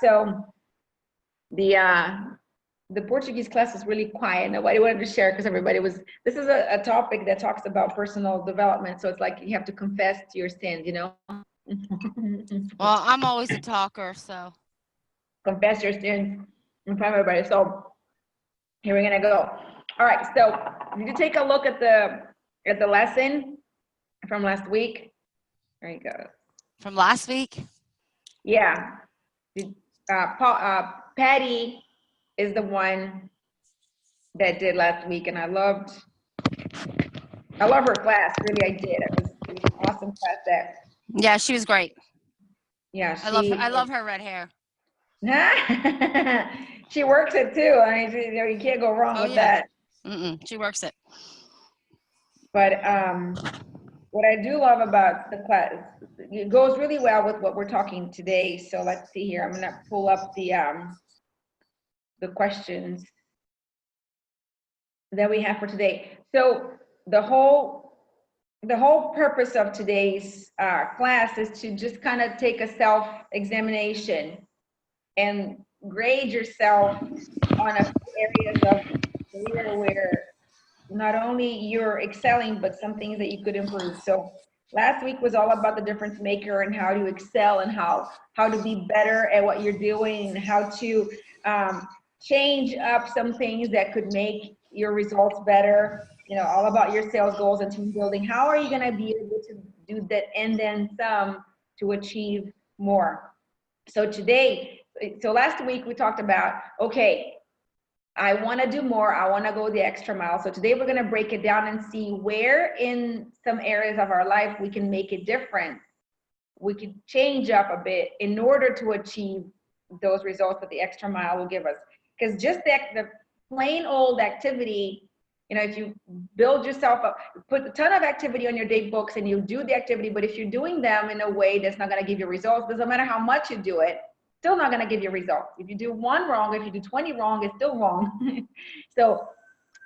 So the Portuguese class was really quiet. Nobody wanted to share because everybody was, this is a topic that talks about personal development. So it's like you have to confess to your sins, you know? Well, I'm always a talker, so. Confess your sins in front of everybody. So here we're gonna go. All right, so did you take a look at the lesson from last week? There you go. From last week? Yeah. Patty is the one that did last week, and I love her class. Really, I did. It was an awesome class. That. Yeah, she was great. Yeah, I love her red hair. She works it too. I mean, you can't go wrong with that. She works it. But what I do love about the class, it goes really well with what we're talking today. So let's see here. I'm gonna pull up the questions that we have for today. So the whole purpose of today's class is to just kind of take a self-examination and grade yourself on a few areas of career where not only you're excelling, but some things that you could improve. So last week was all about the difference maker and how to excel and how to be better at what you're doing and how to change up some things that could make your results better. You know, all about your sales goals and team building. How are you going to be able to do that and then some to achieve more? So last week we talked about, okay, I want to do more. I want to go the extra mile. So today we're going to break it down and see where in some areas of our life we can make a difference. We can change up a bit in order to achieve those results that the extra mile will give us. Because just the plain old activity, you know, if you build yourself up, put a ton of activity on your day books and you do the activity, but if you're doing them in a way that's not going to give you results, doesn't matter how much you do it, still not going to give you results. If you do one wrong, if you do 20 wrong, it's still wrong. So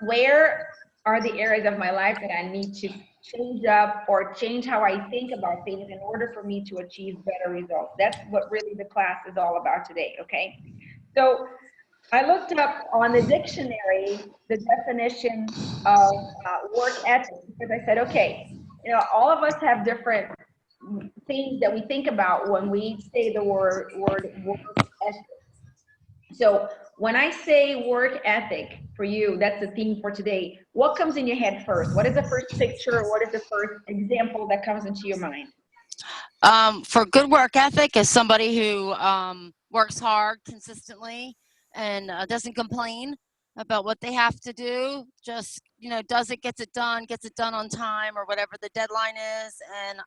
where are the areas of my life that I need to change up or change how I think about things in order for me to achieve better results? That's what really the class is all about today, okay? So I looked up on the dictionary the definition of work ethic because I said, okay, you know, all of us have different things that we think about when we say the word work ethic. So when I say work ethic for you, that's the theme for today. What comes in your head first? What is the first picture? What is the first example that comes into your mind? For good work ethic is somebody who works hard consistently and doesn't complain about what they have to do, just, you know, gets it done on time or whatever the deadline is, and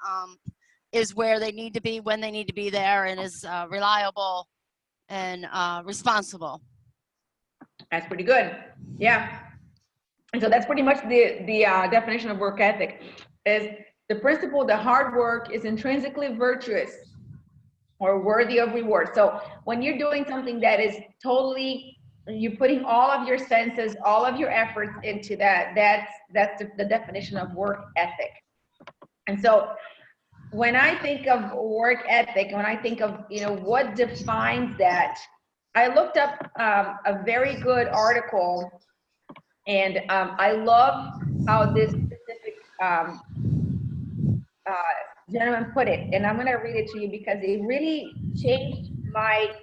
is where they need to be when they need to be there, and is reliable and responsible. That's pretty good. Yeah. And so that's pretty much the definition of work ethic, is the principle that hard work is intrinsically virtuous or worthy of reward. So when you're doing something that is totally, you're putting all of your senses, all of your efforts into that, that's the definition of work ethic. And so when I think of work ethic, when I think of, you know, what defines that, I looked up a very good article, and I love how this specific gentleman put it, and I'm going to read it to you because it really changed my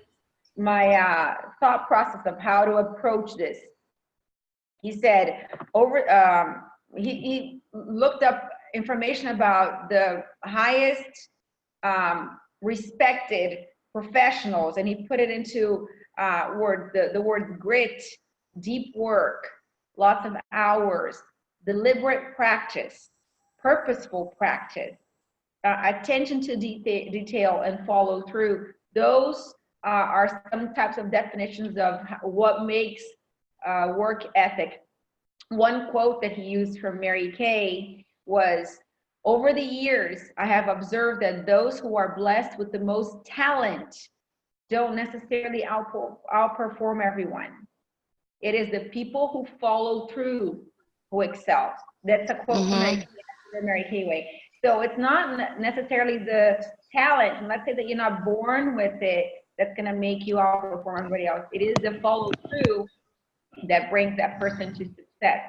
thought process of how to approach this. He said he looked up information about the highest respected professionals, and he put it into the word grit, deep work, lots of hours, deliberate practice, purposeful practice, attention to detail, and follow through. Those are some types of definitions of what makes work ethic. One quote that he used from Mary Kay was, "Over the years, I have observed that those who are blessed with the most talent don't necessarily outperform everyone. It is the people who follow through who excel." That's a quote from Mary Kay way. So it's not necessarily the talent, and let's say that you're not born with it, that's going to make you outperform everybody else. It is the follow through that brings that person to success.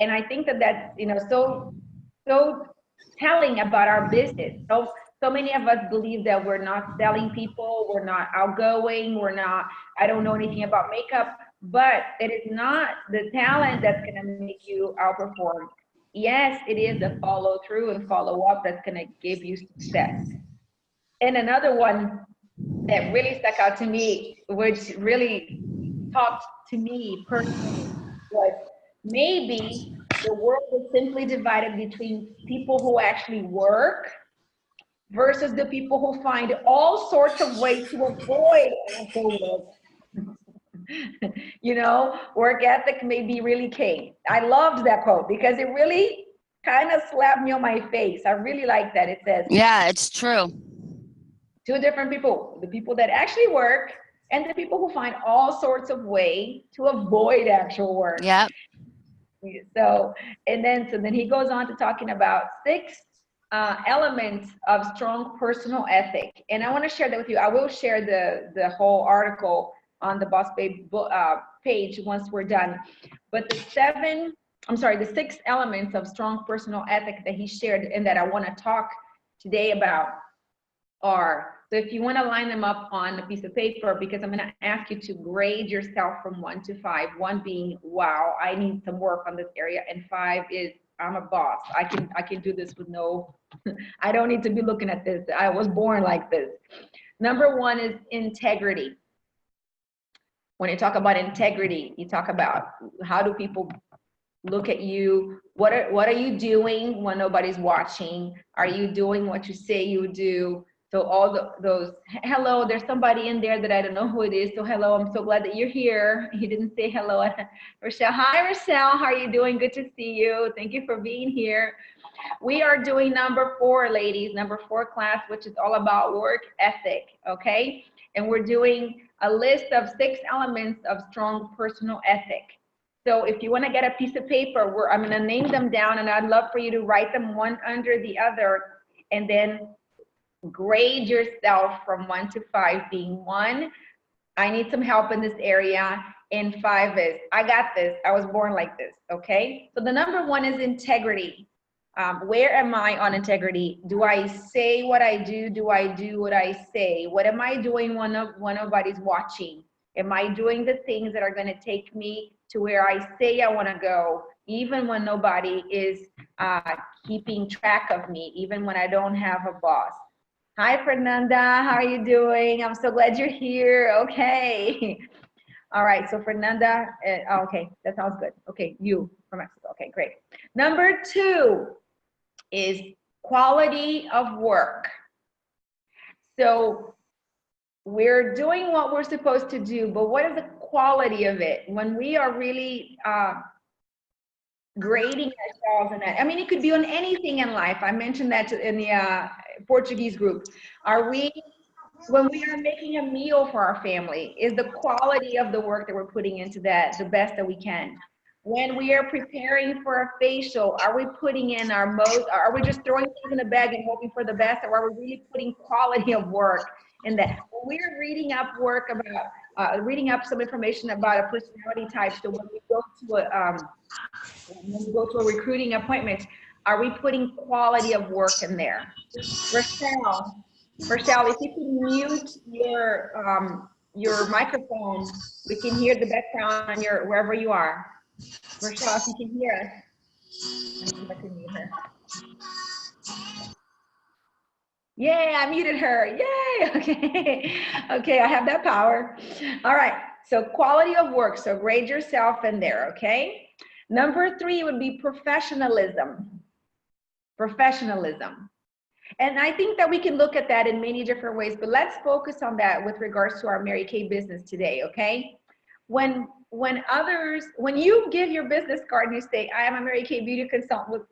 And I think that that's, so telling about our business. So many of us believe that we're not selling people, we're not outgoing, I don't know anything about makeup, but it is not the talent that's going to make you outperform. Yes, it is the follow through and follow up that's going to give you success. And another one that really stuck out to me, which really talked to me personally, was maybe the world is simply divided between people who actually work versus the people who find all sorts of ways to avoid actual work. Work ethic may be really king. I loved that quote because it really kind of slapped me on my face. I really like that. It says, yeah, it's true. two different people, the people that actually work and the people who find all sorts of way to avoid actual work. Yeah. So then he goes on to talking about 6 elements of strong personal ethic. And I want to share that with you. I will share the whole article on the Boss Babe page once we're done. But the 6 elements of strong personal ethic that he shared and that I want to talk today about are, so if you want to line them up on a piece of paper, because I'm going to ask you to grade yourself from 1 to 5, 1 being, wow, I need some work on this area, and 5 is, I'm a boss. I can do this with no, I don't need to be looking at this. I was born like this. Number 1 is integrity. When you talk about integrity, you talk about how do people look at you? What are you doing when nobody's watching? Are you doing what you say you do? So all those, hello, there's somebody in there that I don't know who it is. So hello, I'm so glad that you're here. He didn't say hello. Rochelle, hi Rochelle, how are you doing? Good to see you. Thank you for being here. We are doing number 4, ladies, number 4 class, which is all about work ethic, okay? And we're doing a list of 6 elements of strong personal ethic. So if you want to get a piece of paper, I'm going to name them down, and I'd love for you to write them one under the other, and then grade yourself from 1 to 5, being 1, I need some help in this area, and 5 is, I got this, I was born like this, okay? So the number 1 is integrity. Where am I on integrity? Do I say what I do? Do I do what I say? What am I doing when nobody's watching? Am I doing the things that are going to take me to where I say I want to go, even when nobody is keeping track of me, even when I don't have a boss? Hi, Fernanda. How are you doing? I'm so glad you're here. Okay. All right. So Fernanda, okay, that sounds good. Okay, you from Mexico. Okay, great. Number 2 is quality of work. So we're doing what we're supposed to do, but what is the quality of it? When we are really grading ourselves in that, I mean, it could be on anything in life. I mentioned that in the Portuguese group. When we are making a meal for our family, is the quality of the work that we're putting into that the best that we can? When we are preparing for a facial, are we putting in our most, are we just throwing things in a bag and hoping for the best, or are we really putting quality of work in that? When we're reading up work about, reading up some information about a personality type, so when we go to a recruiting appointment, are we putting quality of work in there? Rochelle, if you can mute your microphone, we can hear the background on your, wherever you are. Rochelle, if you can hear us. I can mute her. Yay, I muted her. Yay, okay. Okay, I have that power. All right, so quality of work. So grade yourself in there, okay? Number 3 would be professionalism. Professionalism. And I think that we can look at that in many different ways, but let's focus on that with regards to our Mary Kay business today, okay? When you give your business card and you say, I am a Mary Kay beauty consultant with,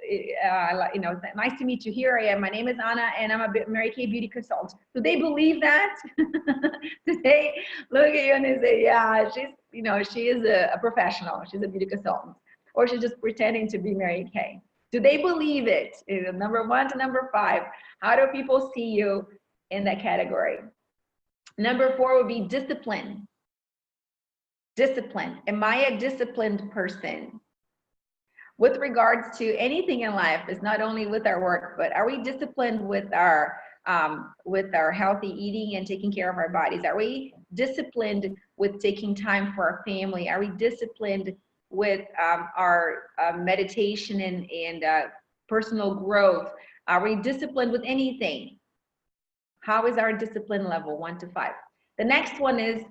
nice to meet you, here I am, my name is Anna, and I'm a Mary Kay beauty consultant. Do they believe that? Do they look at you and they say, yeah, she is a professional, she's a beauty consultant, or she's just pretending to be Mary Kay? Do they believe it? Number 1 to number 5, how do people see you in that category? Number 4 would be discipline. Discipline. Am I a disciplined person? With regards to anything in life, it's not only with our work, but are we disciplined with our healthy eating and taking care of our bodies? Are we disciplined with taking time for our family? Are we disciplined with our meditation and personal growth? Are we disciplined with anything? How is our discipline level, 1 to 5? The next one is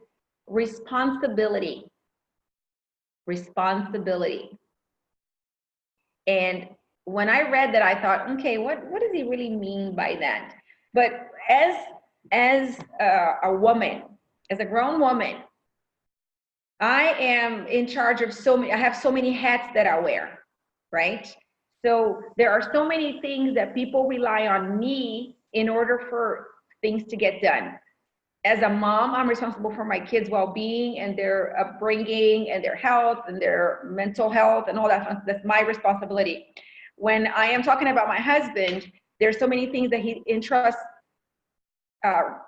responsibility. Responsibility. And when I read that, I thought, okay, what does he really mean by that? But as a woman, as a grown woman, I am in charge of I have so many hats that I wear, right? So there are so many things that people rely on me in order for things to get done. As a mom, I'm responsible for my kids' well-being and their upbringing and their health and their mental health and all that. That's my responsibility. When I am talking about my husband, there's so many things that he entrusts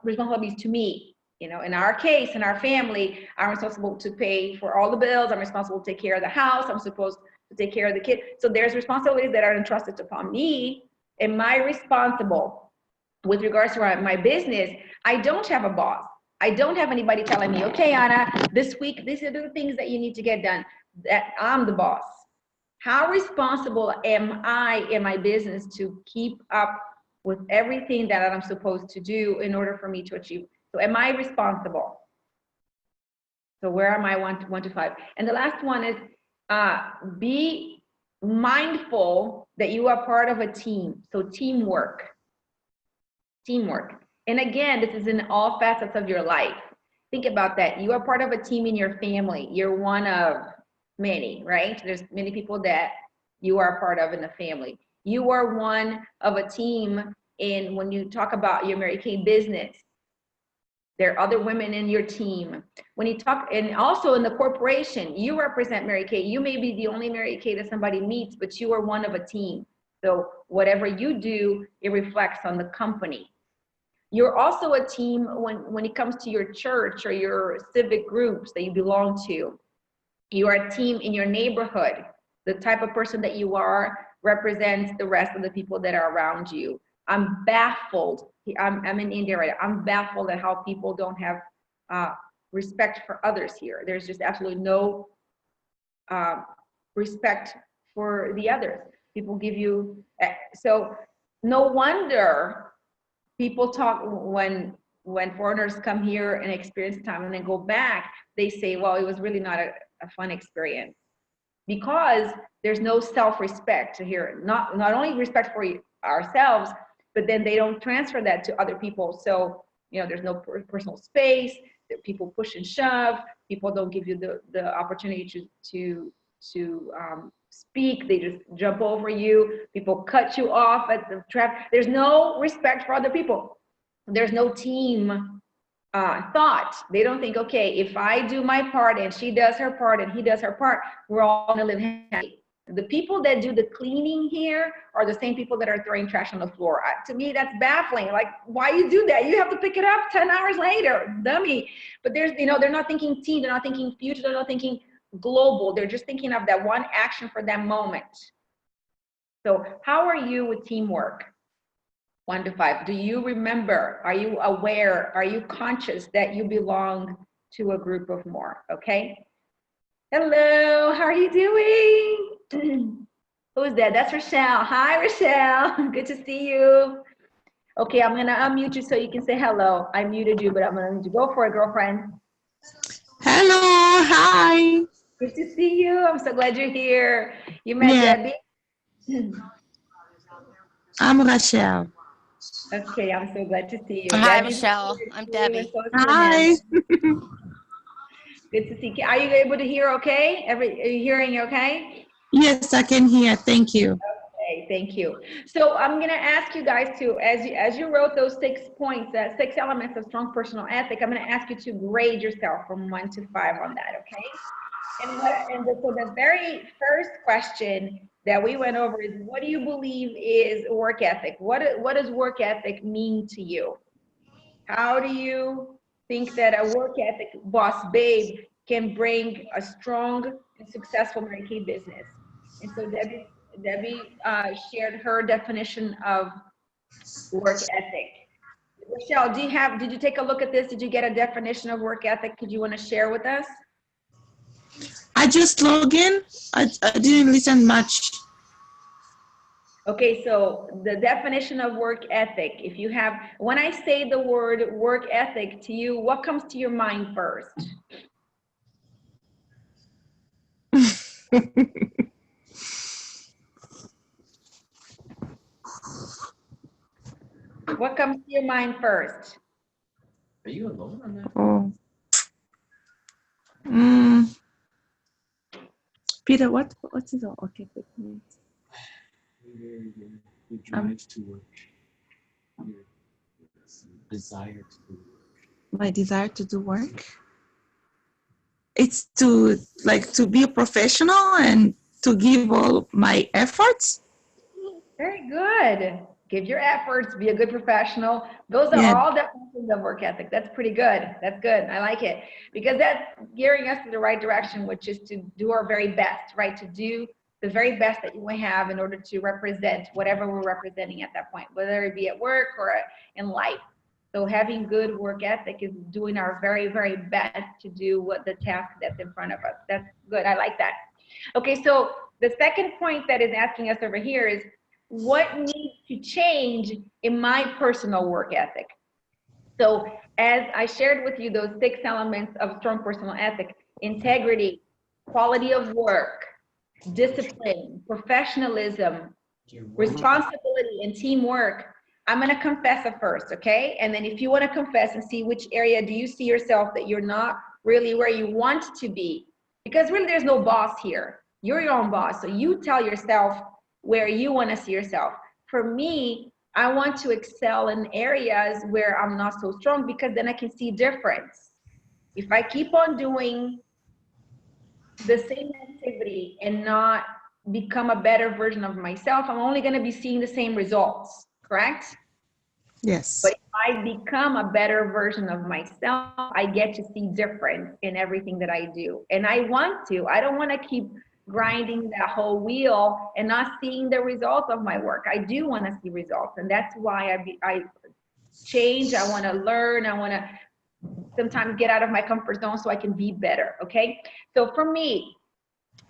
responsibilities to me. You know, in our case, in our family, I'm responsible to pay for all the bills. I'm responsible to take care of the house. I'm supposed to take care of the kid. So there's responsibilities that are entrusted upon me. Am I responsible? With regards to my business, I don't have a boss. I don't have anybody telling me, okay, Anna, this week, these are the things that you need to get done. That I'm the boss. How responsible am I in my business to keep up with everything that I'm supposed to do in order for me to achieve? So am I responsible? So where am I 1 to 5? And the last one is be mindful that you are part of a team. So teamwork. Teamwork. And again, this is in all facets of your life. Think about that. You are part of a team in your family. You're one of many, right? There's many people that you are part of in the family. You are one of a team in when you talk about your Mary Kay business. There are other women in your team. When you talk, and also in the corporation, you represent Mary Kay. You may be the only Mary Kay that somebody meets, but you are one of a team. So whatever you do, it reflects on the company. You're also a team when it comes to your church or your civic groups that you belong to. You are a team in your neighborhood. The type of person that you are represents the rest of the people that are around you. I'm baffled. I'm in India right now. I'm baffled at how people don't have respect for others here. There's just absolutely no respect for the others. People give you, so no wonder people talk when foreigners come here and experience time and then go back, they say, well, it was really not a fun experience. Because there's no self-respect here. Not only respect for ourselves, but then they don't transfer that to other people. So, you know, there's no personal space, people push and shove, people don't give you the opportunity to speak, they just jump over you, people cut you off at the traffic. There's no respect for other people. There's no team thought. They don't think, okay, if I do my part and she does her part and he does her part, we're all gonna live happy. The people that do the cleaning here are the same people that are throwing trash on the floor. To me, that's baffling. Like, why you do that? You have to pick it up 10 hours later, dummy. But there's, you know, they're not thinking team, they're not thinking future, they're not thinking global. They're just thinking of that one action for that moment. So how are you with teamwork? 1 to 5. Do you remember? Are you aware? Are you conscious that you belong to a group of more? Okay. Hello, how are you doing? Who's that? That's Rochelle. Hi, Rochelle. Good to see you. Okay, I'm gonna unmute you so you can say hello. I muted you, but I'm gonna need you. Go for it, girlfriend. Hello, hi. Good to see you. I'm so glad you're here. You met Debbie? I'm Rachel. Okay, I'm so glad to see you. Hi, Debbie's Michelle. I'm Debbie. Hi. Good to see you. Are you able to hear okay? Are you hearing okay? Yes, I can hear. Thank you. Okay, thank you. So I'm going to ask you guys to, as you wrote those 6 points, 6 elements of strong personal ethic, I'm going to ask you to grade yourself from 1 to 5 on that, okay? So the very first question that we went over is, what do you believe is work ethic? What does work ethic mean to you? How do you think that a work ethic boss babe can bring a strong and successful Mary Kay business. And so Debbie shared her definition of work ethic. Rochelle, did you take a look at this? Did you get a definition of work ethic? Could you want to share with us? I just log in. I didn't listen much. Okay, so the definition of work ethic, if you have, when I say the word work ethic to you, what comes to your mind first? What comes to your mind first? Are you alone on that? Oh. Mm. Peter, what is the okay? Your drive to work. Your desire to do work. My desire to do work. It's to be a professional and to give all my efforts. Very good. Give your efforts, be a good professional. Those are Yeah. all definitions of work ethic. That's pretty good. That's good. I like it because that's gearing us to the right direction, which is to do our very best, right? To do the very best that you may have in order to represent whatever we're representing at that point, whether it be at work or in life. So having good work ethic is doing our very, very best to do what the task that's in front of us. That's good. I like that. Okay, so the second point that is asking us over here is, what needs to change in my personal work ethic? So as I shared with you those 6 elements of strong personal ethic: integrity, quality of work, discipline, professionalism, responsibility, and teamwork. I'm going to confess it first, okay? And then if you want to confess and see which area do you see yourself that you're not really where you want to be, because really there's no boss here. You're your own boss. So you tell yourself where you want to see yourself. For me, I want to excel in areas where I'm not so strong, because then I can see difference. If I keep on doing the same activity and not become a better version of myself, I'm only going to be seeing the same results, correct? Yes. But if I become a better version of myself, I get to see difference in everything that I do. And I don't want to keep grinding that whole wheel and not seeing the results of my work. I do want to see results. And that's why I change. I want to learn. I want to sometimes get out of my comfort zone so I can be better. Okay. So for me,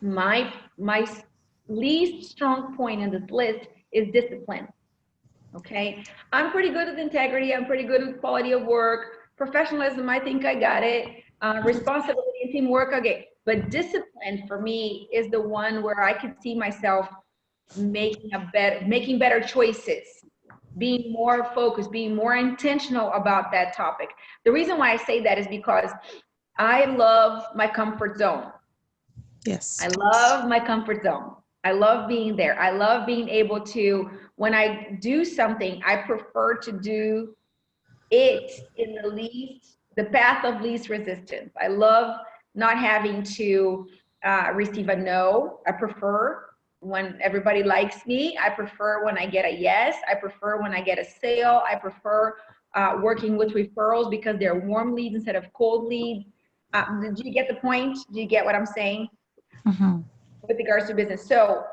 my least strong point in this list is discipline. Okay. I'm pretty good with integrity. I'm pretty good with quality of work. Professionalism, I think I got it. Responsibility and teamwork, okay. But discipline for me is the one where I could see myself making better choices, being more focused, being more intentional about that topic. The reason why I say that is because I love my comfort zone. Yes. I love my comfort zone. I love being there. I love being able to, when I do something, I prefer to do it in the path of least resistance. I love not having to receive a no. I prefer when everybody likes me. I prefer when I get a yes. I prefer when I get a sale. I prefer working with referrals because they're warm leads instead of cold leads. Do you get the point? Do you get what I'm saying? Mm-hmm. With regards to business. So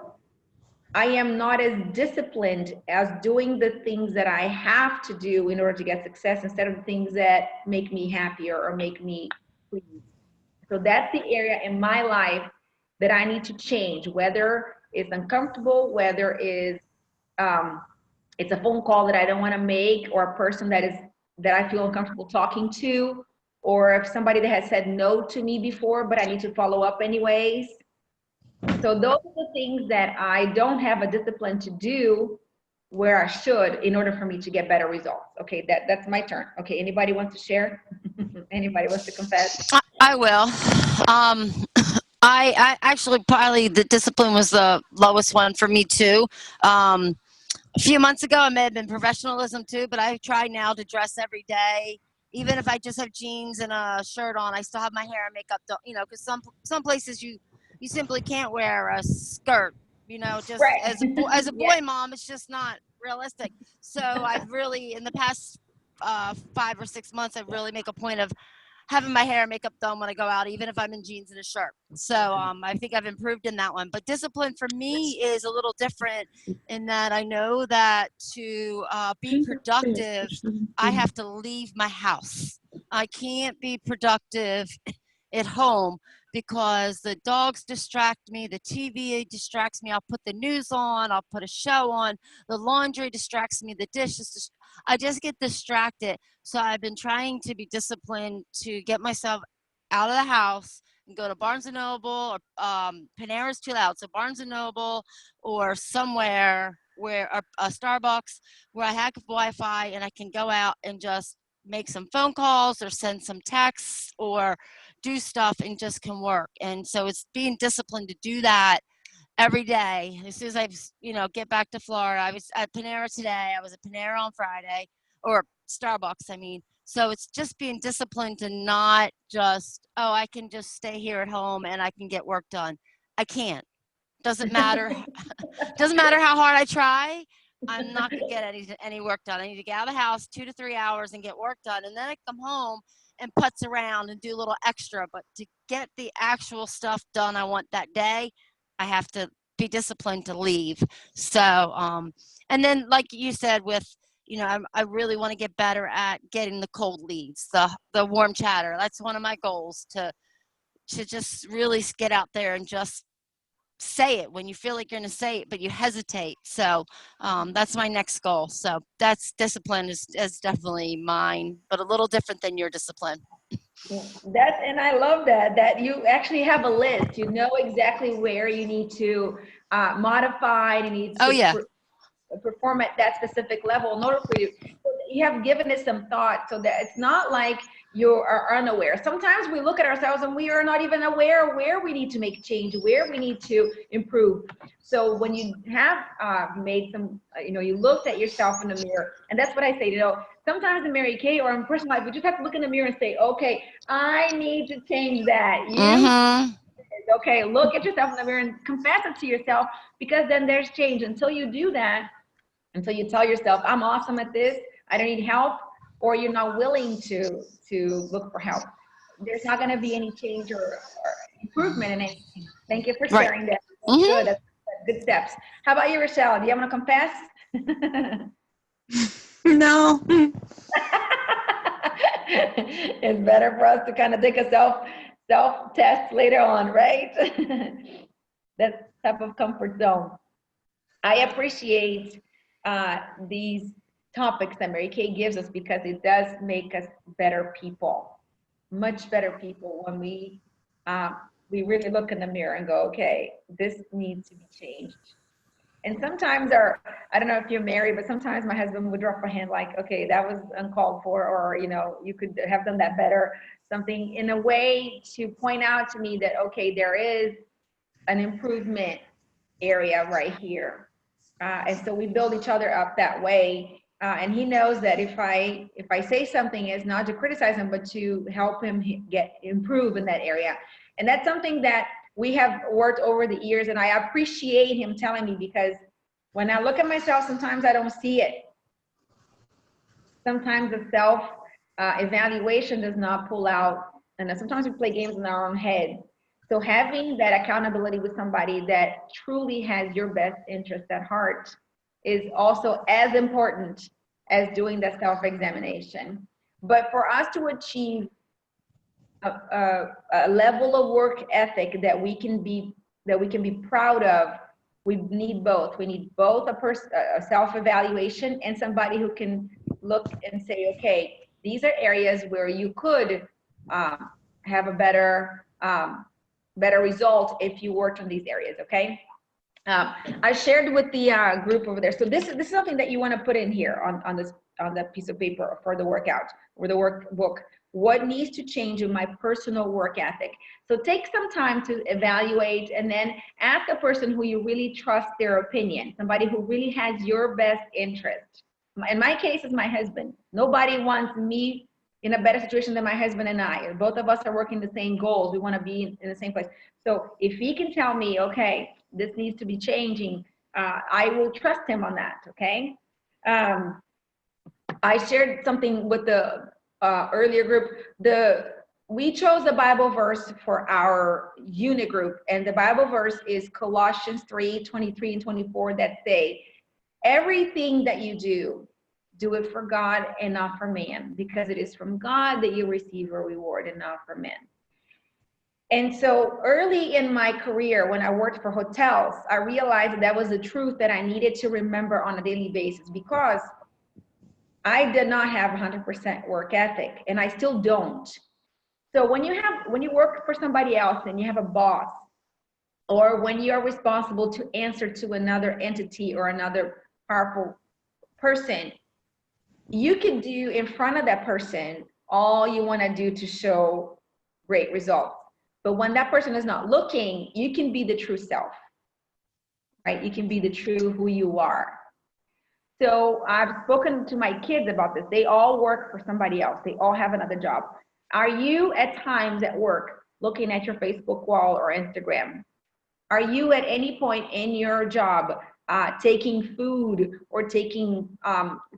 I am not as disciplined as doing the things that I have to do in order to get success instead of the things that make me happier or make me pleased. So that's the area in my life that I need to change, whether it's uncomfortable, whether it's a phone call that I don't want to make, or a person that I feel uncomfortable talking to, or if somebody that has said no to me before, but I need to follow up anyways. So those are the things that I don't have a discipline to do where I should in order for me to get better results. Okay, that's my turn. Okay, anybody wants to share? Anybody wants to confess? I will. I actually probably the discipline was the lowest one for me too. A few months ago, it may have been professionalism too, but I try now to dress every day. Even if I just have jeans and a shirt on, I still have my hair and makeup done, because some places you simply can't wear a skirt, just Right. as a boy Yeah. mom, it's just not realistic. So I've really, in the past 5 or 6 months, I really make a point of having my hair and makeup done when I go out, even if I'm in jeans and a shirt. So I think I've improved in that one. But discipline for me is a little different in that I know that to be productive, I have to leave my house. I can't be productive at home because the dogs distract me, the TV distracts me. I'll put the news on, I'll put a show on, the laundry distracts me, the dishes. I just get distracted. So I've been trying to be disciplined to get myself out of the house and go to Barnes and Noble or Panera's too loud. So Barnes and Noble or somewhere where a Starbucks where I have Wi-Fi and I can go out and just make some phone calls or send some texts or do stuff and just can work. And so it's being disciplined to do that every day. As soon as I, get back to Florida, I was at Panera today. I was at Panera on Friday, or Starbucks, I mean. So it's just being disciplined to not just, I can just stay here at home and I can get work done. I can't. Doesn't matter. Doesn't matter how hard I try. I'm not going to get any work done. I need to get out of the house 2 to 3 hours and get work done. And then I come home and putz around and do a little extra. But to get the actual stuff done I want that day, I have to be disciplined to leave. So, and then like you said with, I really want to get better at getting the cold leads, the warm chatter. That's one of my goals to just really get out there and just say it when you feel like you're going to say it, but you hesitate. So that's my next goal. So that's discipline is definitely mine, but a little different than your discipline. And I love that you actually have a list. You know exactly where you need to modify, you need to perform at that specific level in order for you. You have given it some thought so that it's not like you are unaware. Sometimes we look at ourselves and we are not even aware where we need to make change, where we need to improve. So when you have made some, you looked at yourself in the mirror, and that's what I say, sometimes in Mary Kay or in personal life, we just have to look in the mirror and say, okay, I need to change that. Okay, look at yourself in the mirror and confess it to yourself, because then there's change. Until you do that, until you tell yourself, I'm awesome at this, I don't need help, or you're not willing to look for help, there's not going to be any change or improvement in it. Thank you for sharing that. That's good. That's good steps. How about you, Rochelle? Do you want to confess? No. It's better for us to kind of take a self test later on, right? That type of comfort zone. I appreciate these topics that Mary Kay gives us, because it does make us better people, much better people, when we really look in the mirror and go, okay, this needs to be changed. And sometimes I don't know if you're married, but sometimes my husband would drop a hand like, okay, that was uncalled for, or, you could have done that better, something in a way to point out to me that, okay, there is an improvement area right here. And so we build each other up that way. And he knows that if I say something, it's not to criticize him, but to help him improve in that area. And that's something that we have worked over the years, and I appreciate him telling me, because when I look at myself, sometimes I don't see it. Sometimes the self evaluation does not pull out, and sometimes we play games in our own head. So having that accountability with somebody that truly has your best interest at heart is also as important as doing the self-examination. But for us to achieve a level of work ethic that we can be proud of, we need both. We need both a self-evaluation and somebody who can look and say, okay, these are areas where you could have a better result if you worked on these areas. Okay. I shared with the group over there. So this is something that you want to put in here on that piece of paper for the workout or the workbook. What needs to change in my personal work ethic? So take some time to evaluate, and then ask a person who you really trust their opinion, somebody who really has your best interest. In my case, it's my husband. Nobody wants me in a better situation than my husband and I. Both of us are working the same goals. We want to be in the same place. So if he can tell me, okay, this needs to be changing, I will trust him on that. Okay. I shared something with the earlier group. We chose a Bible verse for our unit group, and the Bible verse is Colossians 3:23 and 24 that say, everything that you do it for God and not for man, because it is from God that you receive a reward and not from men. And so early in my career, when I worked for hotels, I realized that was the truth that I needed to remember on a daily basis, because I did not have 100% work ethic, and I still don't. So when you work for somebody else and you have a boss, or when you are responsible to answer to another entity or another powerful person, you can do in front of that person all you want to do to show great results. But when that person is not looking, you can be the true self, right? You can be the true who you are. So I've spoken to my kids about this. They all work for somebody else. They all have another job. Are you at times at work looking at your Facebook wall or Instagram? Are you at any point in your job taking food or taking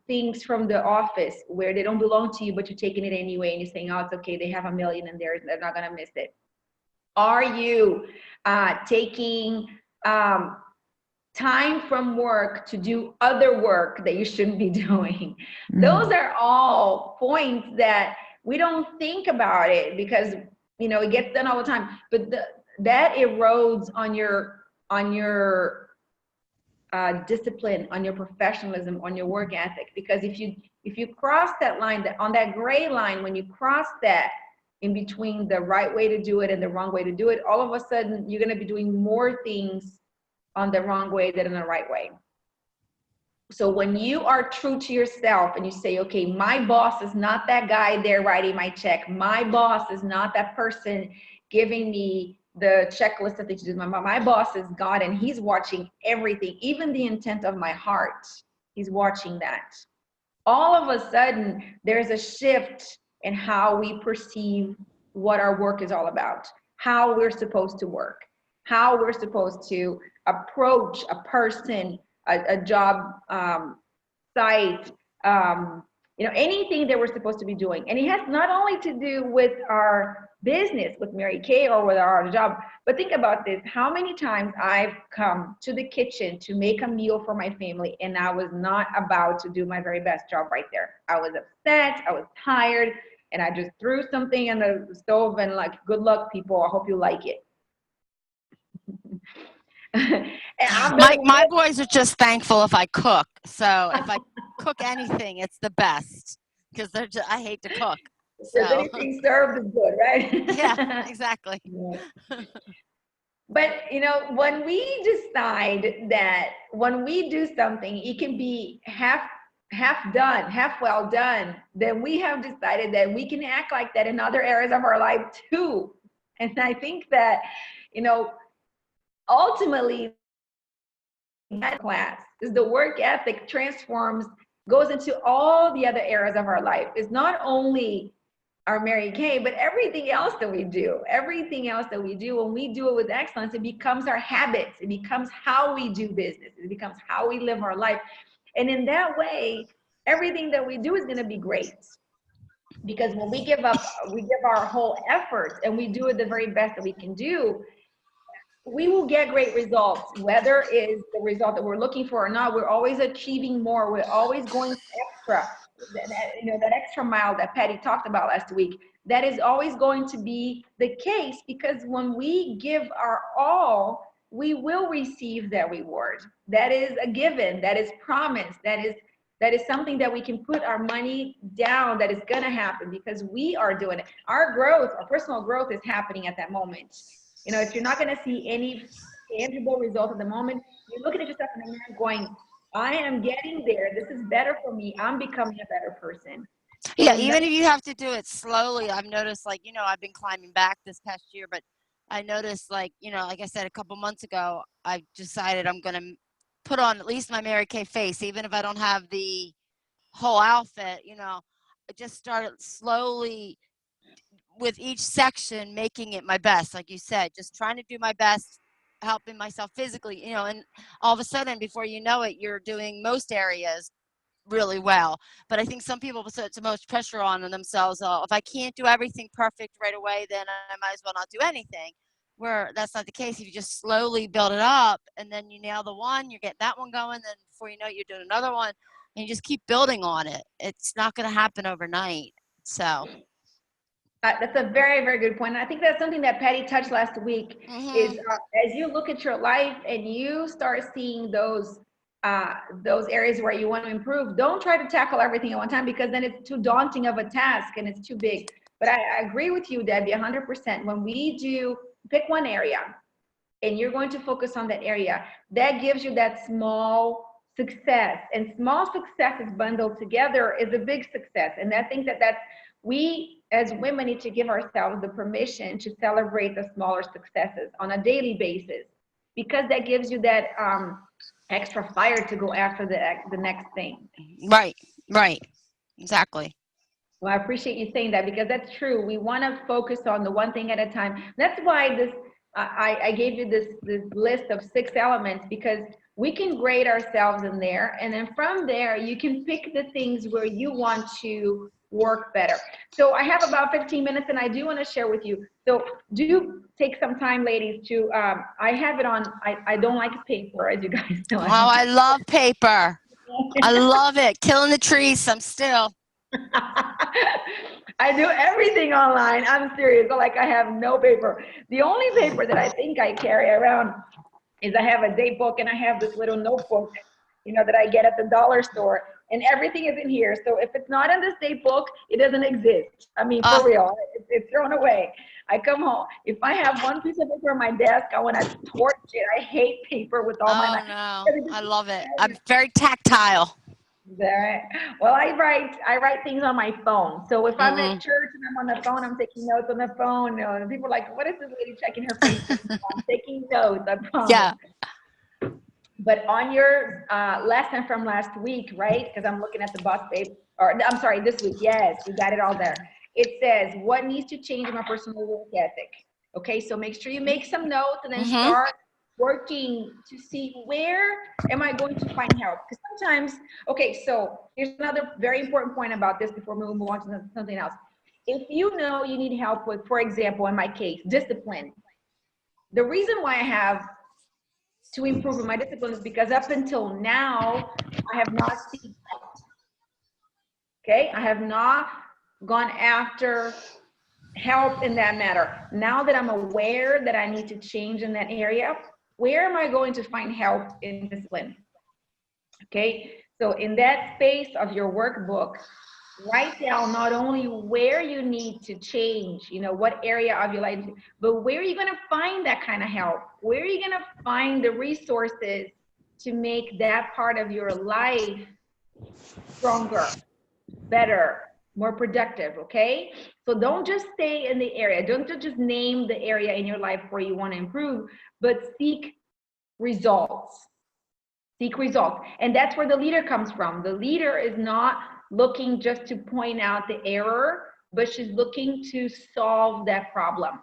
things from the office where they don't belong to you, but you're taking it anyway, and you're saying, oh, it's okay, they have $1 million in there, they're not gonna miss it? Are you taking time from work to do other work that you shouldn't be doing? Those are all points that we don't think about it, because it gets done all the time, but that erodes on your discipline, on your professionalism, on your work ethic. Because if you cross that line, on that gray line, when you cross that in between the right way to do it and the wrong way to do it, all of a sudden you're going to be doing more things on the wrong way than in the right way. So when you are true to yourself and you say, okay, my boss is not that guy there writing my check. My boss is not that person giving me the checklist that they do. My boss is God, and he's watching everything, even the intent of my heart. He's watching that. All of a sudden, there's a shift in how we perceive what our work is all about, how we're supposed to work, how we're supposed to approach a person, a job site, anything that we're supposed to be doing. And it has not only to do with our business, with Mary Kay, or with our job, but think about this. How many times I've come to the kitchen to make a meal for my family, and I was not about to do my very best job right there. I was upset, I was tired, and I just threw something in the stove and like, good luck, people, I hope you like it. And my boys are just thankful if I cook. So if I cook anything, it's the best, because I hate to cook. So anything served is good, right? Yeah, exactly. Yeah. But when we decide that when we do something, it can be half done, half well done, then we have decided that we can act like that in other areas of our life too. And I think that ultimately, that class is the work ethic goes into all the other areas of our life. It's not only our Mary Kay, but everything else that we do. Everything else that we do, when we do it with excellence, it becomes our habits. It becomes how we do business. It becomes how we live our life. And in that way, everything that we do is going to be great. Because when we give our whole effort and we do it the very best that we can do, we will get great results. Whether it's the result that we're looking for or not, we're always achieving more. We're always going extra. That extra mile that Patty talked about last week, that is always going to be the case, because when we give our all, we will receive that reward. That is a given. That is promised. That is something that we can put our money down, that is going to happen, because we are doing it. Our growth, our personal growth, is happening at that moment. If you're not going to see any tangible result at the moment, you're looking at yourself in the mirror going, I am getting there. This is better for me. I'm becoming a better person. Yeah, even if you have to do it slowly. I've noticed, I've been climbing back this past year, but I noticed, like I said, a couple months ago, I decided I'm going to put on at least my Mary Kay face, even if I don't have the whole outfit. I just started slowly with each section, making it my best, like you said, just trying to do my best, helping myself physically, and all of a sudden, before you know it, you're doing most areas really well. But I think some people put so much pressure on themselves. Oh, if I can't do everything perfect right away, then I might as well not do anything. Where that's not the case. If you just slowly build it up and then you nail the one, you're getting that one going, then before you know it, you're doing another one, and you just keep building on it. It's not going to happen overnight. So That's a very, very good point. And I think that's something that Patty touched last week is as you look at your life and you start seeing those areas where you want to improve, don't try to tackle everything at one time, because then it's too daunting of a task and it's too big. But I agree with you, Debbie, 100%. When we do pick one area and you're going to focus on that area, that gives you that small success, and small successes bundled together is a big success. And I think that we as women need to give ourselves the permission to celebrate the smaller successes on a daily basis, because that gives you that extra fire to go after the next thing. Right, exactly. Well, I appreciate you saying that, because that's true. We want to focus on the one thing at a time. That's why this I gave you this list of 6 elements, because we can grade ourselves in there, and then from there you can pick the things where you want to work better. So I have about 15 minutes, and I do want to share with you. So do take some time, ladies, to I have it on. I don't like paper, as you guys know. Oh, I love paper. I love it. Killing the trees. I'm still. I do everything online. I'm serious. Like, I have no paper. The only paper that I think I carry around is I have a date book, and I have this little notebook, you know, that I get at the dollar store, and everything is in here. So if it's not in this date book, it doesn't exist. I mean, for real, it's thrown away. I come home. If I have one piece of paper on my desk, I want to torch it. I hate paper with all my life. Oh no, I love it. I'm very tactile. There. Well, I write things on my phone. So if I'm at church and I'm on the phone, I'm taking notes on the phone. You know, and people are like, "What is this lady checking her Facebook?" I'm taking notes. I promise. Yeah. But on your lesson from last week, right? Because I'm looking at the boss babe, or I'm sorry, this week. Yes, you got it all there. It says what needs to change in my personal work ethic. Okay, so make sure you make some notes and then start working to see where am I going to find help. Because sometimes, okay, so here's another very important point about this before we move on to something else. If you know you need help with, for example, in my case, discipline. The reason why I have to improve in my discipline is because up until now, I have not seen help. Okay, I have not gone after help in that matter. Now that I'm aware that I need to change in that area, where am I going to find help in discipline? Okay, so in that space of your workbook, write down not only where you need to change, you know, what area of your life, but where are you going to find that kind of help? Where are you going to find the resources to make that part of your life stronger, better, more productive? Okay, so don't just stay in the area. Don't just name the area in your life where you want to improve, but seek results. Seek results. And that's where the leader comes from. The leader is not looking just to point out the error, but she's looking to solve that problem.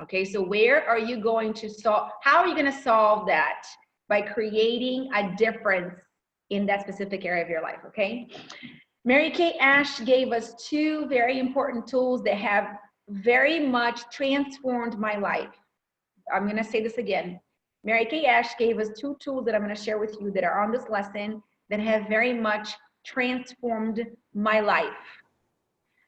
Okay, so where are you going to solve? How are you going to solve that? By creating a difference in that specific area of your life. Okay, Mary Kay Ash gave us 2 very important tools that have very much transformed my life. I'm going to say this again. Mary Kay Ash gave us 2 tools that I'm going to share with you that are on this lesson that have very much transformed my life.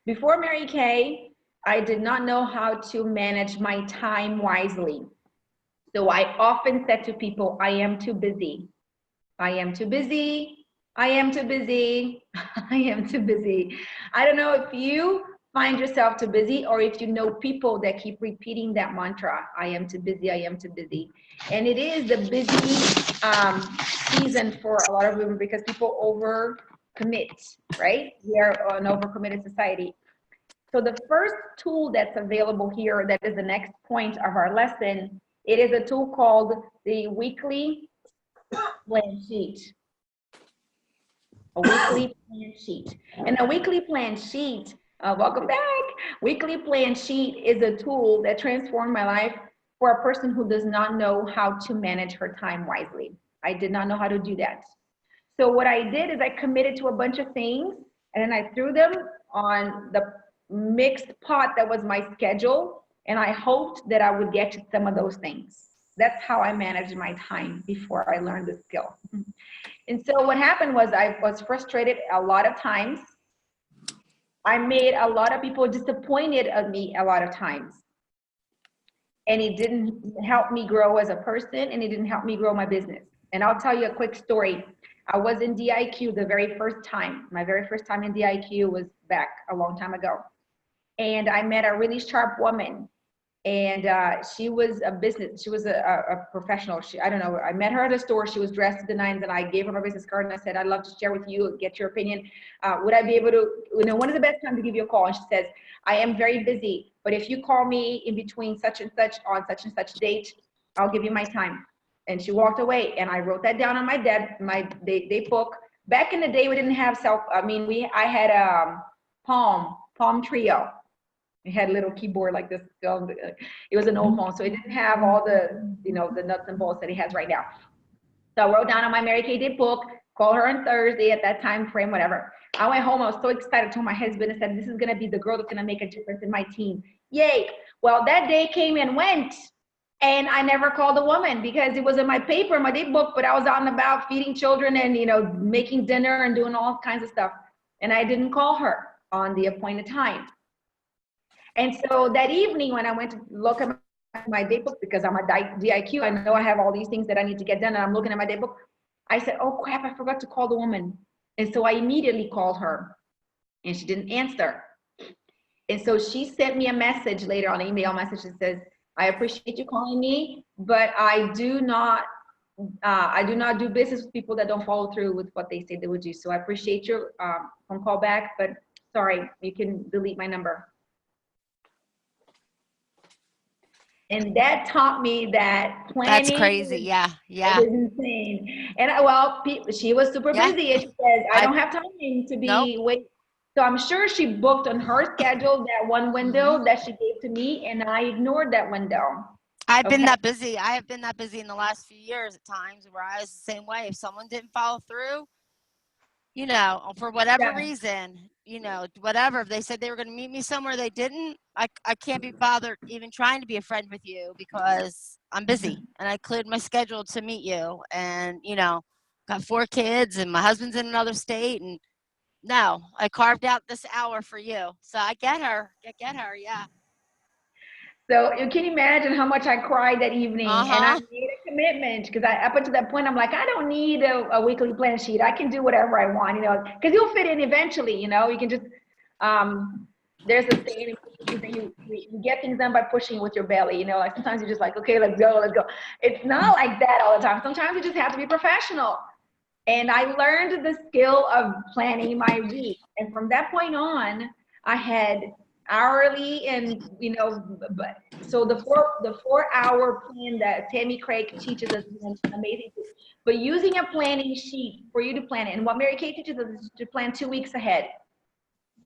Before Mary Kay, I did not know how to manage my time wisely. So I often said to people, I am too busy. I am too busy. I am too busy. I am too busy. I don't know if you find yourself too busy, or if you know people that keep repeating that mantra, I am too busy, I am too busy. And it is the busy season for a lot of women because people overcommit, right? We are an overcommitted society. So the first tool that's available here, that is the next point of our lesson, it is a tool called the weekly plan sheet. A weekly plan sheet. And a weekly plan sheet, welcome back. Weekly plan sheet is a tool that transformed my life for a person who does not know how to manage her time wisely. I did not know how to do that. So what I did is I committed to a bunch of things, and then I threw them on the mixed pot that was my schedule, and I hoped that I would get to some of those things. That's how I managed my time before I learned the skill. And so what happened was I was frustrated a lot of times. I made a lot of people disappointed of me a lot of times. And it didn't help me grow as a person, and it didn't help me grow my business. And I'll tell you a quick story. I was in DIQ the very first time. My very first time in DIQ was back a long time ago. And I met a really sharp woman. And she was a professional. I don't know, I met her at a store. She was dressed to the nines, and I gave her my business card, and I said, I'd love to share with you, get your opinion. Would I be able to, when is the best time to give you a call? And she says, I am very busy, but if you call me in between such and such on such and such date, I'll give you my time. And she walked away, and I wrote that down on my day book. Back in the day, we didn't have I had a Palm Trio. It had a little keyboard like this. It was an old phone, so it didn't have all the, the nuts and bolts that it has right now. So I wrote down on my Mary Kay Day book, call her on Thursday at that time frame, whatever. I went home, I was so excited, told my husband, and said, this is gonna be the girl that's gonna make a difference in my team. Yay. Well, that day came and went, and I never called the woman because it was in my paper, my day book, but I was out and about feeding children and, making dinner and doing all kinds of stuff. And I didn't call her on the appointed time. And so that evening when I went to look at my day book, because I'm a DIQ, I know I have all these things that I need to get done, and I'm looking at my day book, I said, oh crap, I forgot to call the woman. And so I immediately called her, and she didn't answer. And so she sent me a message later on, an email message that says, I appreciate you calling me, but I do not do business with people that don't follow through with what they say they would do. So I appreciate your phone call back, but sorry, you can delete my number. And that taught me that planning. That's crazy. Yeah. Is insane. And she was super busy, and she says, I don't have time to be wait. So I'm sure she booked on her schedule that one window that she gave to me, and I ignored that window. I've been that busy. I have been that busy in the last few years at times where I was the same way. If someone didn't follow through, for whatever reason, whatever, if they said they were going to meet me somewhere, they didn't, I can't be bothered even trying to be a friend with you because I'm busy, and I cleared my schedule to meet you, and, got 4 kids, and my husband's in another state, and no, I carved out this hour for you. So I get her. Yeah. So you can imagine how much I cried that evening, and I made a commitment because up until that point, I'm like, I don't need a weekly plan sheet. I can do whatever I want, because you'll fit in eventually. You can just, there's a saying, you get things done by pushing with your belly. Like sometimes you're just like, okay, let's go. It's not like that all the time. Sometimes you just have to be professional. And I learned the skill of planning my week. And from that point on, I had hourly and, so the 4-hour plan that Tammy Craig teaches us is amazing. But using a planning sheet for you to plan it. And what Mary Kay teaches us is to plan 2 weeks ahead.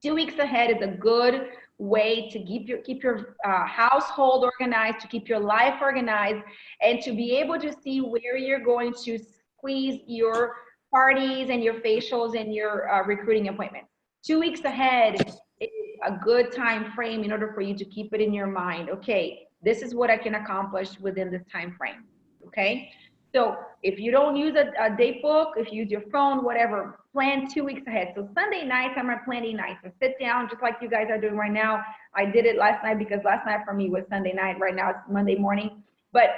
2 weeks ahead is a good way to keep your household organized, to keep your life organized, and to be able to see where you're going to squeeze your parties and your facials and your recruiting appointments. 2 weeks ahead is a good time frame in order for you to keep it in your mind. Okay, this is what I can accomplish within this time frame. Okay, so if you don't use a date book, if you use your phone, whatever, plan 2 weeks ahead. So Sunday nights are my planning nights. So sit down just like you guys are doing right now. I did it last night because last night for me was Sunday night. Right now it's Monday morning. But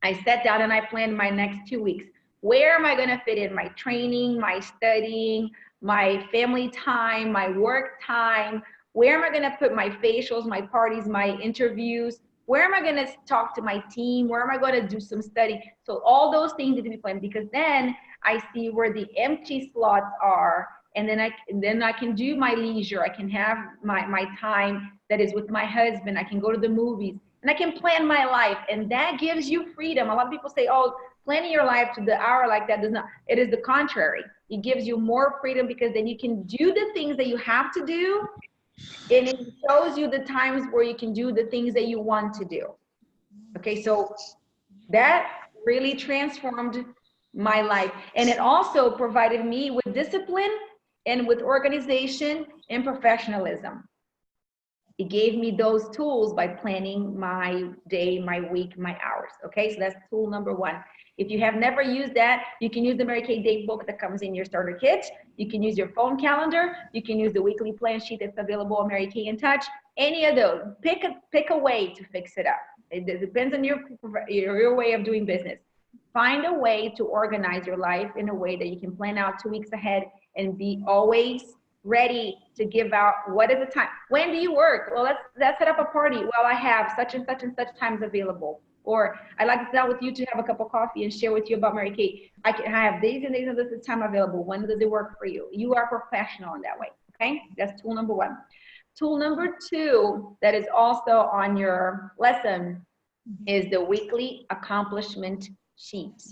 I sat down and I planned my next 2 weeks. Where am I going to fit in my training, my studying, my family time, my work time? Where am I going to put my facials, my parties, my interviews? Where am I going to talk to my team? Where am I going to do some study? So all those things need to be planned, because then I see where the empty slots are, and then I can do my leisure. I can have my time that is with my husband. I can go to the movies, and I can plan my life, and that gives you freedom. A lot of people say, oh, planning your life to the hour like that does not. It is the contrary. It gives you more freedom, because then you can do the things that you have to do, and it shows you the times where you can do the things that you want to do. Okay, so that really transformed my life. And it also provided me with discipline and with organization and professionalism. It gave me those tools by planning my day, my week, my hours. Okay, so that's tool number one. If you have never used that, you can use the Mary Kay Date Book that comes in your starter kit. You can use your phone calendar. You can use the weekly plan sheet that's available on Mary Kay in Touch. Any of those. Pick a way to fix it up. It depends on your way of doing business. Find a way to organize your life in a way that you can plan out 2 weeks ahead and be always ready to give out. What is the time? When do you work? Well, let's set up a party. Well, I have such and such and such times available. Or I'd like to sit down with you to have a cup of coffee and share with you about Mary Kay. I have days and days of this time available. When does it work for you? You are professional in that way. Okay, that's tool number one. Tool number two that is also on your lesson is the weekly accomplishment sheet.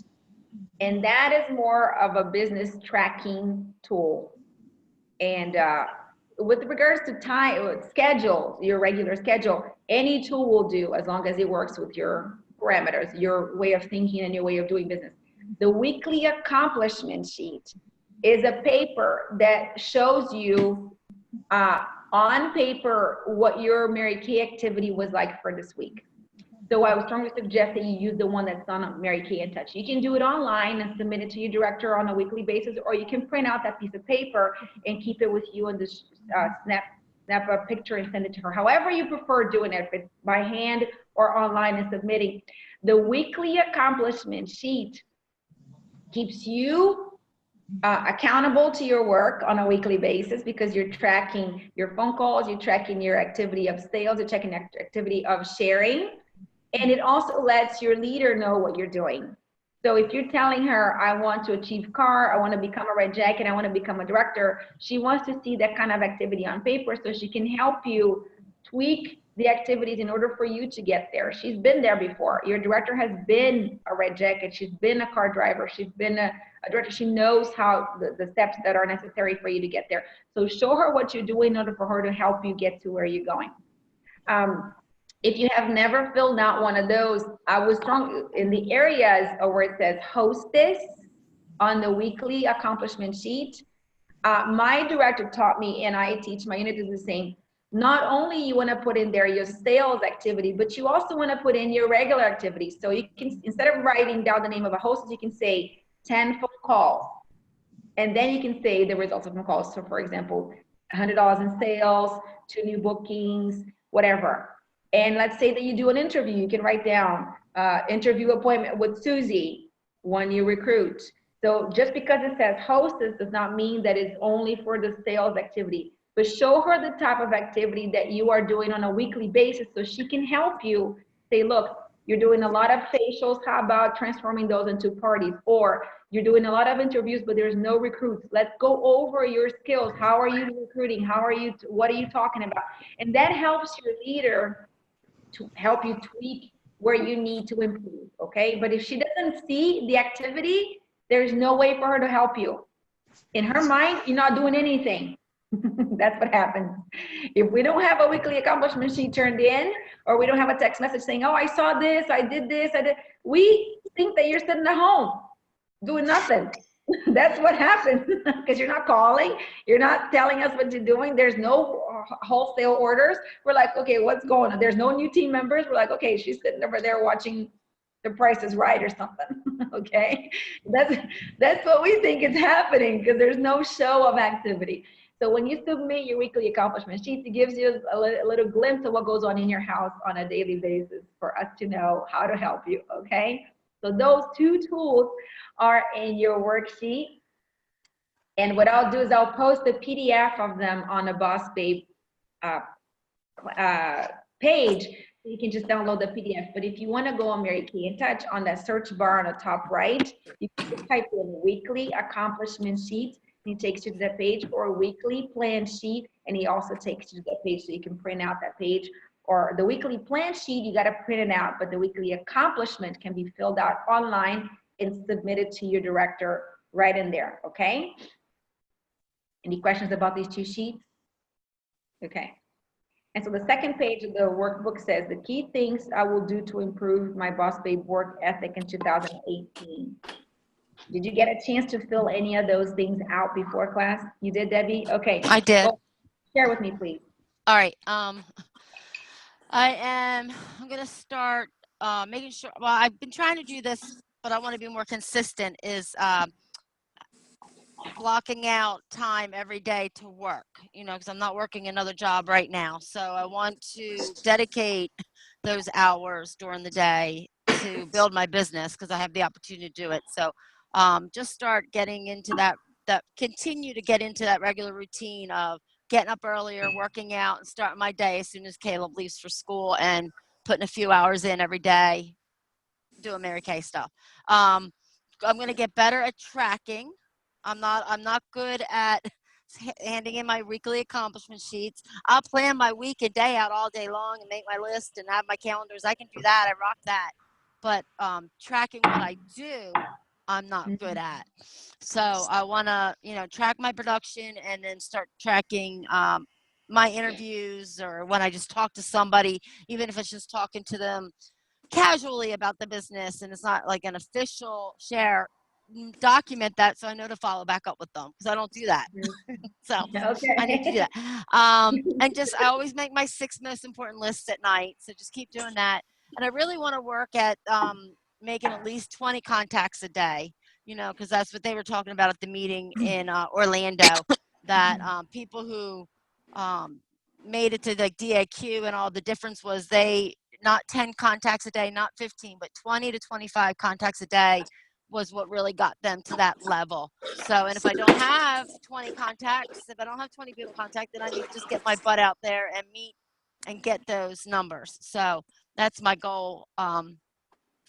And that is more of a business tracking tool. And with regards to time, schedule, your regular schedule, any tool will do as long as it works with your parameters, your way of thinking and your way of doing business. The weekly accomplishment sheet is a paper that shows you on paper what your Mary Kay activity was like for this week. So I would strongly suggest that you use the one that's on Mary Kay in Touch. You can do it online and submit it to your director on a weekly basis, or you can print out that piece of paper and keep it with you and just snap a picture and send it to her. However you prefer doing it, if it's by hand or online and submitting. The weekly accomplishment sheet keeps you accountable to your work on a weekly basis because you're tracking your phone calls, you're tracking your activity of sales, you're checking activity of sharing. And it also lets your leader know what you're doing. So if you're telling her, I want to achieve CAR, I want to become a red jacket, I want to become a director, she wants to see that kind of activity on paper so she can help you tweak the activities in order for you to get there. She's been there before. Your director has been a red jacket. She's been a car driver. She's been a director. She knows how the steps that are necessary for you to get there. So show her what you're doing in order for her to help you get to where you're going. If you have never filled out one of those, I was strong in the areas where it says hostess on the weekly accomplishment sheet. My director taught me, and I teach my unit is the same. Not only you want to put in there your sales activity, but you also want to put in your regular activities. So you can, instead of writing down the name of a hostess, you can say 10 phone calls. And then you can say the results of phone calls. So for example, $100 in sales, 2 new bookings, whatever. And let's say that you do an interview, you can write down interview appointment with Susie, 1 new recruit. So just because it says hostess does not mean that it's only for the sales activity, but show her the type of activity that you are doing on a weekly basis so she can help you say, look, you're doing a lot of facials, how about transforming those into parties? Or you're doing a lot of interviews, but there's no recruits. Let's go over your skills. How are you recruiting? What are you talking about? And that helps your leader to help you tweak where you need to improve, okay? But if she doesn't see the activity, there's no way for her to help you. In her mind, you're not doing anything. That's what happens. If we don't have a weekly accomplishment sheet turned in, or we don't have a text message saying, oh, I saw this, I did this, we think that you're sitting at home doing nothing. That's what happens because you're not calling, you're not telling us what you're doing. There's no wholesale orders. We're like, okay, what's going on? There's no new team members. We're like, okay, she's sitting over there watching The Price is Right or something. Okay, that's what we think is happening because there's no show of activity. So when you submit your weekly accomplishment sheet, it gives you a little glimpse of what goes on in your house on a daily basis for us to know how to help you. Okay, so those 2 tools are in your worksheet. And what I'll do is I'll post the PDF of them on the Boss Babe page. So you can just download the PDF. But if you want to go on Mary Kay in Touch, on that search bar on the top right, you can just type in weekly accomplishment sheet. He takes you to that page, or a weekly plan sheet, and he also takes you to that page so you can print out that page. Or the weekly plan sheet, you got to print it out, but the weekly accomplishment can be filled out online and submitted to your director right in there, okay? Any questions about these 2 sheets? Okay. And so the second page of the workbook says, the key things I will do to improve my Boss Babe work ethic in 2018. Did you get a chance to fill any of those things out before class? You did, Debbie? Okay. I did. Go share with me, please. All right. I'm going to start making sure, well, I've been trying to do this, but I want to be more consistent, is blocking out time every day to work, because I'm not working another job right now. So I want to dedicate those hours during the day to build my business, because I have the opportunity to do it. So just start getting into that continue to get into that regular routine of getting up earlier, working out, and starting my day as soon as Caleb leaves for school, and putting a few hours in every day doing Mary Kay stuff. I'm going to get better at tracking. I'm not good at handing in my weekly accomplishment sheets. I'll plan my week and day out all day long and make my list and have my calendars. I can do that. I rock that. But tracking what I do, I'm not good at. So I want to, track my production, and then start tracking my interviews, or when I just talk to somebody, even if it's just talking to them casually about the business and it's not like an official share. Document that so I know to follow back up with them, because I don't do that. So I need to do Okay. that. And just, I always make my 6 most important lists at night. So just keep doing that. And I really want to work at making at least 20 contacts a day, because that's what they were talking about at the meeting in Orlando, that people who made it to like DAQ and all, the difference was they, not 10 contacts a day, not 15, but 20 to 25 contacts a day was what really got them to that level. So, and if I don't have 20 contacts, if I don't have 20 people contact, then I need to just get my butt out there and meet and get those numbers. So that's my goal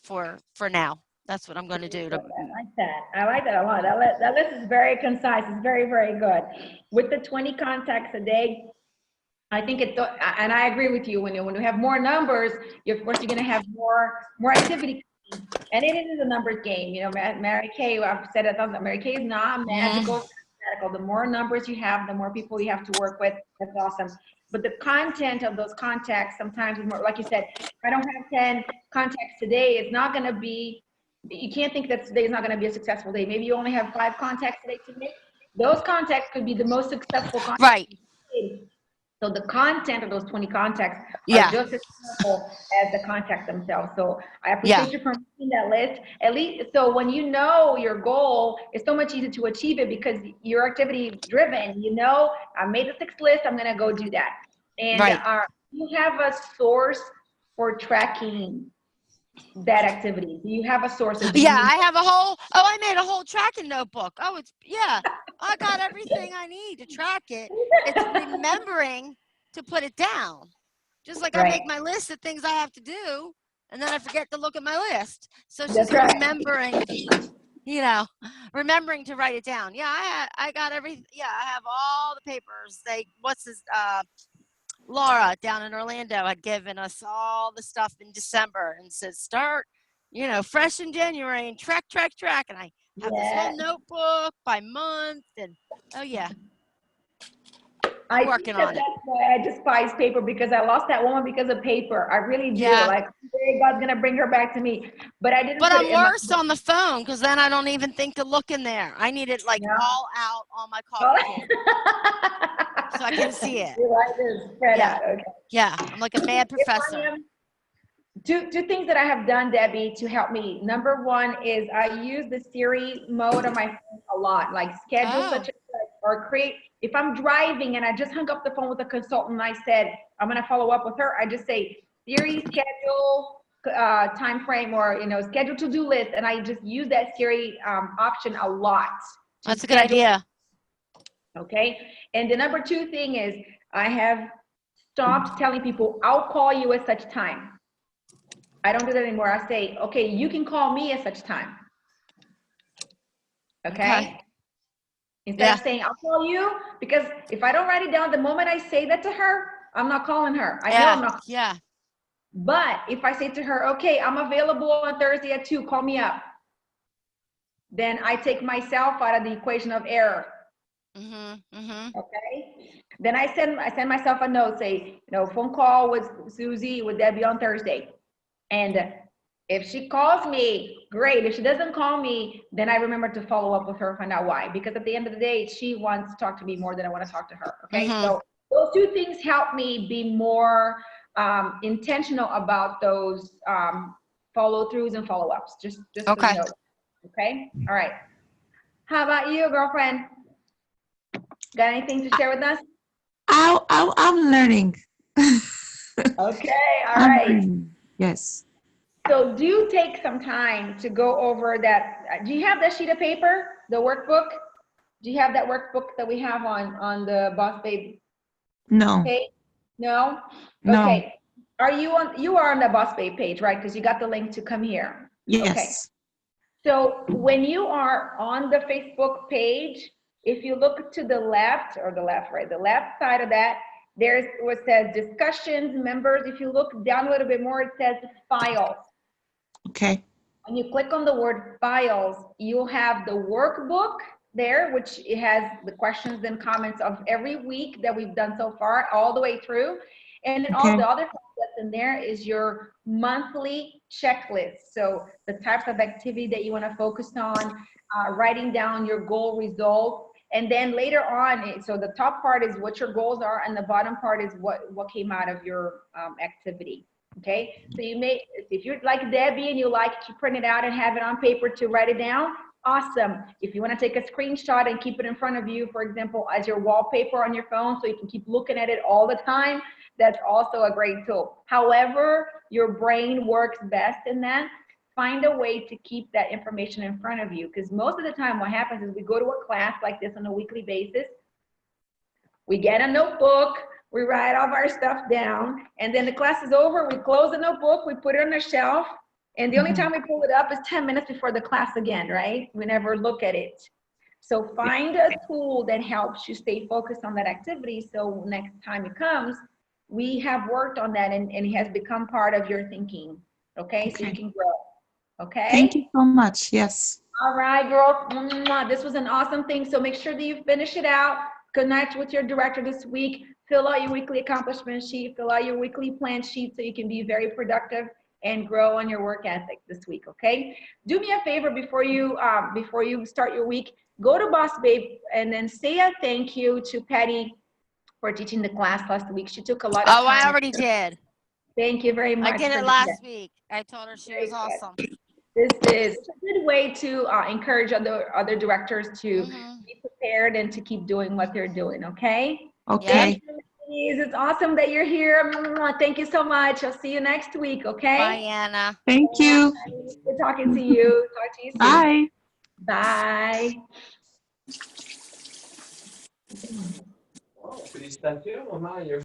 for now. That's what I'm going to do. I like that. I like that a lot. That list is very concise. It's very, very good. With the 20 contacts a day, I think and I agree with you. When you have more numbers, of course, you're going to have more activity. And it is a numbers game. Mary Kay, I've said it, Mary Kay is not magical. It's not magical. The more numbers you have, the more people you have to work with. That's awesome. But the content of those contacts sometimes is more, like you said, if I don't have 10 contacts today, it's not going to be, you can't think that today is not going to be a successful day. Maybe you only have 5 contacts today to make. Those contacts could be the most successful contacts. Right. So the content of those 20 contacts Yeah. are just as powerful as the contacts themselves. So I appreciate you for making that list. At least, so when you know your goal, it's so much easier to achieve it because you're activity driven. I made the 6th list, I'm gonna go do that. And Right. you have a source for tracking that activity? Do you have a source? Or I have I made a whole tracking notebook. I got everything I need to track it. It's remembering to put it down. Just like I make my list of things I have to do, and then I forget to look at my list. So it's just remembering, remembering to write it down. Yeah, I got everything. Yeah, I have all the papers. Laura down in Orlando had given us all the stuff in December and said, start, fresh in January and track. And I have this whole notebook by month, and I'm working on it. That's why I despise paper, because I lost that woman because of paper. I really do. Like, God's gonna bring her back to me. But I didn't. But I'm worse on the phone, because then I don't even think to look in there. I need it all out on my coffee table, so I can see it. You're right, it's spread out. Okay. Yeah, I'm like a mad professor. Two things that I have done, Debbie, to help me. Number one is I use the Siri mode on my phone a lot, like schedule such as, or create. If I'm driving and I just hung up the phone with a consultant and I said, I'm going to follow up with her, I just say, Siri, schedule time frame, or, schedule to-do list. And I just use that Siri option a lot. That's a good idea. Okay. And the number 2 thing is I have stopped telling people, I'll call you at such time. I don't do that anymore. I say, okay, you can call me at such time. Okay? Instead of saying, I'll call you, because if I don't write it down, the moment I say that to her, I'm not calling her. I know I'm not. Yeah. But if I say to her, okay, I'm available on Thursday at 2, call me up, then I take myself out of the equation of error. Okay? Then I send myself a note, say, phone call with Susie, with Debbie on Thursday. And If she calls me, great. If she doesn't call me, then I remember to follow up with her, find out why. Because at the end of the day, she wants to talk to me more than I want to talk to her. Okay, so those two things help me be more intentional about those follow-throughs and follow-ups. Just so Okay. you know. Okay. All right. How about you, girlfriend? Got anything to share with us? I'm learning. Okay. All I'm right. learning. Yes. So do take some time to go over that. Do you have that sheet of paper, the workbook? Do you have that workbook that we have on the Boss Babe No. page? No? No. Okay. You are on the Boss Babe page, right? Because you got the link to come here. Okay. Yes. So when you are on the Facebook page, if you look to the left, or the left, right? The left side of that, there's what says discussions, members. If you look down a little bit more, it says files. Okay. When you click on the word files, you'll have the workbook there, which it has the questions and comments of every week that we've done so far, all the way through. And then all Okay. the other stuff that's in there is your monthly checklist. So the types of activity that you want to focus on, writing down your goal results. And then later on, so the top part is what your goals are, and the bottom part is what came out of your activity. Okay, so you may, if you're like Debbie and you like to print it out and have it on paper to write it down, awesome. If you want to take a screenshot and keep it in front of you, for example, as your wallpaper on your phone, so you can keep looking at it all the time, that's also a great tool. However, your brain works best in that, find a way to keep that information in front of you. Because most of the time what happens is we go to a class like this on a weekly basis, we get a notebook, we write all of our stuff down, and then the class is over, we close the notebook, we put it on the shelf, and the only time we pull it up is 10 minutes before the class again, right? We never look at it. So find a tool that helps you stay focused on that activity, so next time it comes, we have worked on that and it has become part of your thinking, okay? So you can grow, okay? Thank you so much. Yes. All right, girl. This was an awesome thing. So make sure that you finish it out. Connect with your director this week. Fill out your weekly accomplishment sheet. Fill out your weekly plan sheet so you can be very productive and grow on your work ethic this week, okay? Do me a favor before you start your week. Go to Boss Babe and then say a thank you to Patty for teaching the class last week. She took a lot of time. Oh, I already did. Thank you very much. I did for it doing last that. week. I told her she Very was good. awesome. This is a good way to encourage other directors to be prepared and to keep doing what they're doing, okay? Okay. Thank you, ladies. It's awesome that you're here. Thank you so much. I'll see you next week, okay? Bye, Anna. Thank you. Good talking to you. Talk to you soon. Bye. Bye. Felicitaciones, mamá.